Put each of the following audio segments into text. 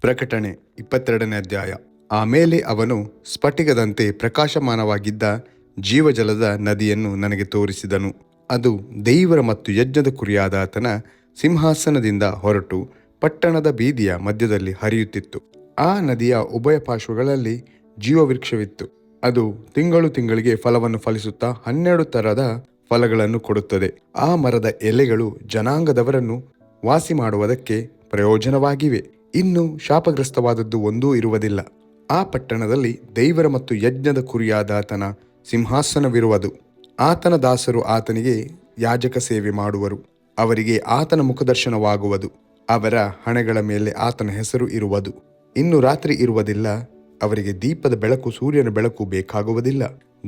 ಪ್ರಕಟಣೆ 22ನೇ ಅಧ್ಯಾಯ. ಆಮೇಲೆ ಅವನು ಸ್ಫಟಿಕದಂತೆ ಪ್ರಕಾಶಮಾನವಾಗಿದ್ದ ಜೀವಜಲದ ನದಿಯನ್ನು ನನಗೆ ತೋರಿಸಿದನು. ಅದು ದೇವರ ಮತ್ತು ಯಜ್ಞದ ಕುರಿಯಾದ ಆತನ ಸಿಂಹಾಸನದಿಂದ ಹೊರಟು ಪಟ್ಟಣದ ಬೀದಿಯ ಮಧ್ಯದಲ್ಲಿ ಹರಿಯುತ್ತಿತ್ತು. ಆ ನದಿಯ ಉಭಯ ಪಾರ್ಶ್ವಗಳಲ್ಲಿ ಜೀವವೃಕ್ಷವಿತ್ತು. ಅದು ತಿಂಗಳಿಗೆ ಫಲವನ್ನು ಫಲಿಸುತ್ತಾ 12 ತರದ ಫಲಗಳನ್ನು ಕೊಡುತ್ತದೆ. ಆ ಮರದ ಎಲೆಗಳು ಜನಾಂಗದವರನ್ನು ವಾಸಿ ಮಾಡುವುದಕ್ಕೆ ಪ್ರಯೋಜನವಾಗಿವೆ. ಇನ್ನು ಶಾಪಗ್ರಸ್ತವಾದದ್ದು ಒಂದೂ ಇರುವುದಿಲ್ಲ. ಆ ಪಟ್ಟಣದಲ್ಲಿ ದೇವರ ಮತ್ತು ಯಜ್ಞದ ಕುರಿಯಾದ ಆತನ ಸಿಂಹಾಸನವಿರುವುದು. ಆತನ ದಾಸರು ಆತನಿಗೆ ಯಾಜಕ ಸೇವೆ ಮಾಡುವರು. ಅವರಿಗೆ ಆತನ ಮುಖದರ್ಶನವಾಗುವುದು. ಅವರ ಹಣೆಗಳ ಮೇಲೆ ಆತನ ಹೆಸರು ಇರುವುದು. ಇನ್ನು ರಾತ್ರಿ ಇರುವುದಿಲ್ಲ. ಅವರಿಗೆ ದೀಪದ ಬೆಳಕು, ಸೂರ್ಯನ ಬೆಳಕು ಬೇಕಾಗುವುದಿಲ್ಲ.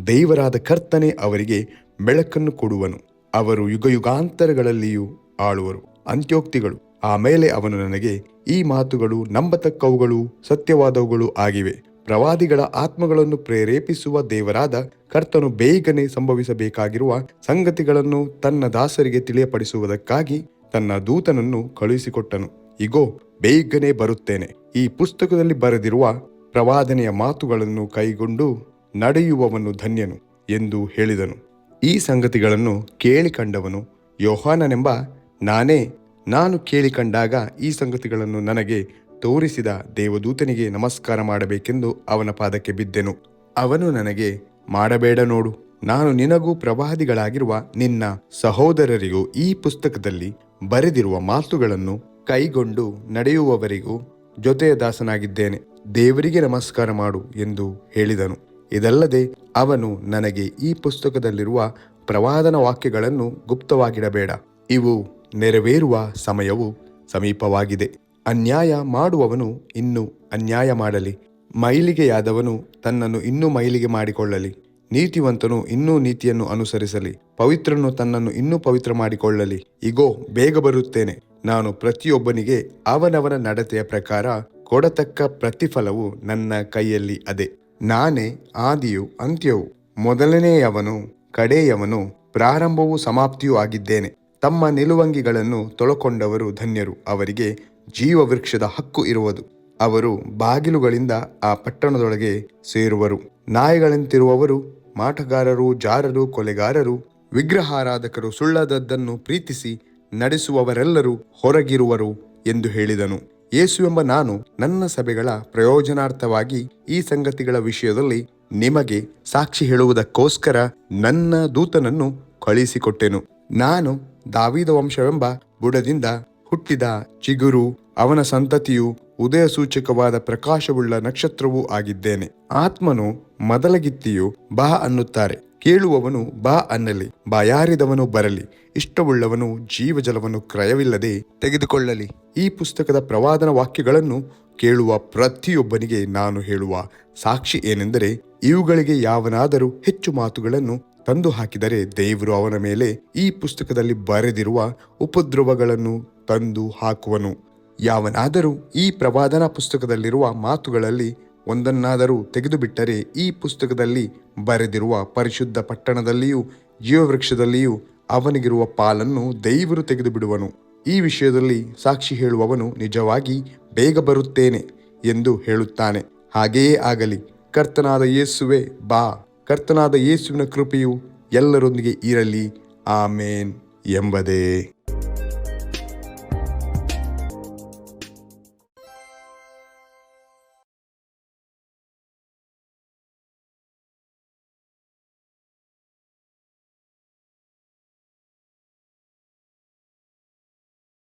ದೇವರಾದ ಕರ್ತನೇ ಅವರಿಗೆ ಬೆಳಕನ್ನು ಕೊಡುವನು. ಅವರು ಯುಗಯುಗಾಂತರಗಳಲ್ಲಿಯೂ ಆಳುವರು. ಅಂತ್ಯೋಕ್ತಿಗಳು. ಆಮೇಲೆ ಅವನು ನನಗೆ, ಈ ಮಾತುಗಳು ನಂಬತಕ್ಕವುಗಳು, ಸತ್ಯವಾದವುಗಳು ಆಗಿವೆ. ಪ್ರವಾದಿಗಳ ಆತ್ಮಗಳನ್ನು ಪ್ರೇರೇಪಿಸುವ ದೇವರಾದ ಕರ್ತನು ಬೇಗನೆ ಸಂಭವಿಸಬೇಕಾಗಿರುವ ಸಂಗತಿಗಳನ್ನು ತನ್ನ ದಾಸರಿಗೆ ತಿಳಿಯಪಡಿಸುವುದಕ್ಕಾಗಿ ತನ್ನ ದೂತನನ್ನು ಕಳುಹಿಸಿಕೊಟ್ಟನು. ಇಗೋ, ಬೇಗನೆ ಬರುತ್ತೇನೆ. ಈ ಪುಸ್ತಕದಲ್ಲಿ ಬರೆದಿರುವ ಪ್ರವಾದನೆಯ ಮಾತುಗಳನ್ನು ಕೈಗೊಂಡು ನಡೆಯುವವನು ಧನ್ಯನು ಎಂದು ಹೇಳಿದನು. ಈ ಸಂಗತಿಗಳನ್ನು ಕೇಳಿಕೊಂಡವನು ಯೋಹಾನನೆಂಬ ನಾನೇ. ನಾನು ಕೇಳಿಕೊಂಡಾಗ ಈ ಸಂಗತಿಗಳನ್ನು ನನಗೆ ತೋರಿಸಿದ ದೇವದೂತನಿಗೆ ನಮಸ್ಕಾರ ಮಾಡಬೇಕೆಂದು ಅವನ ಪಾದಕ್ಕೆ ಬಿದ್ದೆನು. ಅವನು ನನಗೆ, ಮಾಡಬೇಡ, ನೋಡು, ನಾನು ನಿನಗೂ ಪ್ರವಾದಿಗಳಾಗಿರುವ ನಿನ್ನ ಸಹೋದರರಿಗೂ ಈ ಪುಸ್ತಕದಲ್ಲಿ ಬರೆದಿರುವ ಮಾತುಗಳನ್ನು ಕೈಗೊಂಡು ನಡೆಯುವವರಿಗೂ ಜೊತೆಯ ದಾಸನಾಗಿದ್ದೇನೆ. ದೇವರಿಗೆ ನಮಸ್ಕಾರ ಮಾಡು ಎಂದು ಹೇಳಿದನು. ಇದಲ್ಲದೆ ಅವನು ನನಗೆ, ಈ ಪುಸ್ತಕದಲ್ಲಿರುವ ಪ್ರವಾದನ ವಾಕ್ಯಗಳನ್ನು ಗುಪ್ತವಾಗಿಡಬೇಡ. ಇವು ನೆರವೇರುವ ಸಮಯವು ಸಮೀಪವಾಗಿದೆ. ಅನ್ಯಾಯ ಮಾಡುವವನು ಇನ್ನೂ ಅನ್ಯಾಯ ಮಾಡಲಿ. ಮೈಲಿಗೆಯಾದವನು ತನ್ನನ್ನು ಇನ್ನೂ ಮೈಲಿಗೆ ಮಾಡಿಕೊಳ್ಳಲಿ. ನೀತಿವಂತನು ಇನ್ನೂ ನೀತಿಯನ್ನು ಅನುಸರಿಸಲಿ. ಪವಿತ್ರನು ತನ್ನನ್ನು ಇನ್ನೂ ಪವಿತ್ರ ಮಾಡಿಕೊಳ್ಳಲಿ. ಇಗೋ, ಬೇಗ ಬರುತ್ತೇನೆ. ನಾನು ಪ್ರತಿಯೊಬ್ಬನಿಗೆ ಅವನವನ ನಡತೆಯ ಪ್ರಕಾರ ಕೊಡತಕ್ಕ ಪ್ರತಿಫಲವು ನನ್ನ ಕೈಯಲ್ಲಿ ಅದೆ. ನಾನೇ ಆದಿಯೂ ಅಂತ್ಯವೂ, ಮೊದಲನೆಯವನು ಕಡೆಯವನು, ಪ್ರಾರಂಭವೂ ಸಮಾಪ್ತಿಯೂ ಆಗಿದ್ದೇನೆ. ತಮ್ಮ ನಿಲುವಂಗಿಗಳನ್ನು ತೊಳಕೊಂಡವರು ಧನ್ಯರು. ಅವರಿಗೆ ಜೀವವೃಕ್ಷದ ಹಕ್ಕು ಇರುವುದು. ಅವರು ಬಾಗಿಲುಗಳಿಂದ ಆ ಪಟ್ಟಣದೊಳಗೆ ಸೇರುವರು. ನಾಯಿಗಳಂತಿರುವವರು, ಮಾಟಗಾರರು, ಜಾರರು, ಕೊಲೆಗಾರರು, ವಿಗ್ರಹಾರಾಧಕರು, ಸುಳ್ಳಾದದ್ದನ್ನು ಪ್ರೀತಿಸಿ ನಡೆಸುವವರೆಲ್ಲರೂ ಹೊರಗಿರುವರು ಎಂದು ಹೇಳಿದನು. ಯೇಸುವೆಂಬ ನಾನು ನನ್ನ ಸಭೆಗಳ ಪ್ರಯೋಜನಾರ್ಥವಾಗಿ ಈ ಸಂಗತಿಗಳ ವಿಷಯದಲ್ಲಿ ನಿಮಗೆ ಸಾಕ್ಷಿ ಹೇಳುವುದಕ್ಕೋಸ್ಕರ ನನ್ನ ದೂತನನ್ನು ಕಳುಹಿಸಿಕೊಟ್ಟೆನು. ನಾನು ದಾವೀದ ವಂಶವೆಂಬ ಬುಡದಿಂದ ಹುಟ್ಟಿದ ಚಿಗುರು, ಅವನ ಸಂತತಿಯು, ಉದಯ ಸೂಚಕವಾದ ಪ್ರಕಾಶವುಳ್ಳ ನಕ್ಷತ್ರವೂ ಆಗಿದ್ದೇನೆ. ಆತ್ಮನು ಮದಲಗಿತ್ತಿಯು ಬಾ ಅನ್ನುತ್ತಾರೆ. ಕೇಳುವವನು ಬಾ ಅನ್ನಲಿ. ಬಾಯಾರಿದವನು ಬರಲಿ. ಇಷ್ಟವುಳ್ಳವನು ಜೀವಜಲವನ್ನು ಕ್ರಯವಿಲ್ಲದೆ ತೆಗೆದುಕೊಳ್ಳಲಿ. ಈ ಪುಸ್ತಕದ ಪ್ರವಾದನ ವಾಕ್ಯಗಳನ್ನು ಕೇಳುವ ಪ್ರತಿಯೊಬ್ಬನಿಗೆ ನಾನು ಹೇಳುವ ಸಾಕ್ಷಿ ಏನೆಂದರೆ, ಇವುಗಳಿಗೆ ಯಾವನಾದರೂ ಹೆಚ್ಚು ಮಾತುಗಳನ್ನು ತಂದು ಹಾಕಿದರೆ ದೇವರು ಅವನ ಮೇಲೆ ಈ ಪುಸ್ತಕದಲ್ಲಿ ಬರೆದಿರುವ ಉಪದ್ರವಗಳನ್ನು ತಂದು ಹಾಕುವನು. ಯಾವನಾದರೂ ಈ ಪ್ರವಾದನಾ ಪುಸ್ತಕದಲ್ಲಿರುವ ಮಾತುಗಳಲ್ಲಿ ಒಂದನ್ನಾದರೂ ತೆಗೆದುಬಿಟ್ಟರೆ ಈ ಪುಸ್ತಕದಲ್ಲಿ ಬರೆದಿರುವ ಪರಿಶುದ್ಧ ಪಟ್ಟಣದಲ್ಲಿಯೂ ಜೀವವೃಕ್ಷದಲ್ಲಿಯೂ ಅವನಿಗಿರುವ ಪಾಲನ್ನು ದೇವರು ತೆಗೆದು ಬಿಡುವನು. ಈ ವಿಷಯದಲ್ಲಿ ಸಾಕ್ಷಿ ಹೇಳುವವನು ನಿಜವಾಗಿ ಬೇಗ ಬರುತ್ತೇನೆ ಎಂದು ಹೇಳುತ್ತಾನೆ. ಹಾಗೆಯೇ ಆಗಲಿ. ಕರ್ತನಾದ ಯೇಸುವೆ ಬಾ. ಕರ್ತನಾದ ಯೇಸುವಿನ ಕೃಪೆಯು ಎಲ್ಲರೊಂದಿಗೆ ಇರಲಿ. ಆಮೇನ್ ಎಂಬುದೇ.